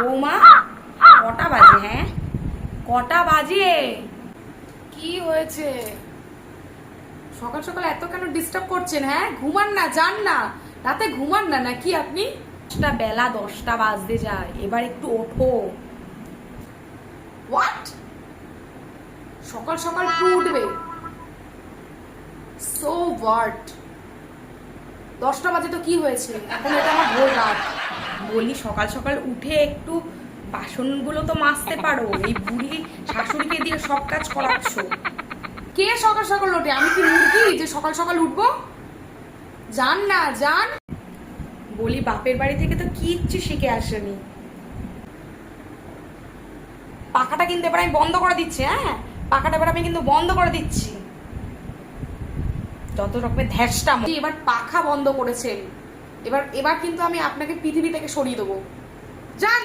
বৌমা, কটা বাজে? হ্যাঁ, কটা বাজে? কি হয়েছে? সকাল সকাল এত কেন ডিস্টার্ব করছেন? হ্যাঁ, ঘুমান না, যান না, রাতে ঘুমান না নাকি আপনি? বেলা 10টা বাজতে যায়, এবার একটু ওঠো। হোয়াট? সকাল সকাল একটু উঠবে? So what? 10টা বাজে তো কি হয়েছে? এখন এটা আমার ভোর রাত। বলি সকাল সকাল উঠে একটু বাসনগুলো তো মাজতে পারো। এই বুড়ি শাশুড়িকে দিয়ে সব কাজ করাচ্ছ। কে সকাল সকাল ওঠে? আমি কি মুরগি যে সকাল সকাল উঠবো? যান না, যান। বলি বাপের বাড়ি থেকে তো কিচ্ছু শিখে আসেনি। পাখাটা কিন্তু এবার আমি বন্ধ করে দিচ্ছি। হ্যাঁ, পাখাটা এবার আমি কিন্তু বন্ধ করে দিচ্ছি। যত রকমের ধ্যাসটা। এবার পাখা বন্ধ করেছেন, এবার এবার কিন্তু আমি আপনাকে পৃথিবী থেকে সরিয়ে দেবো। যান।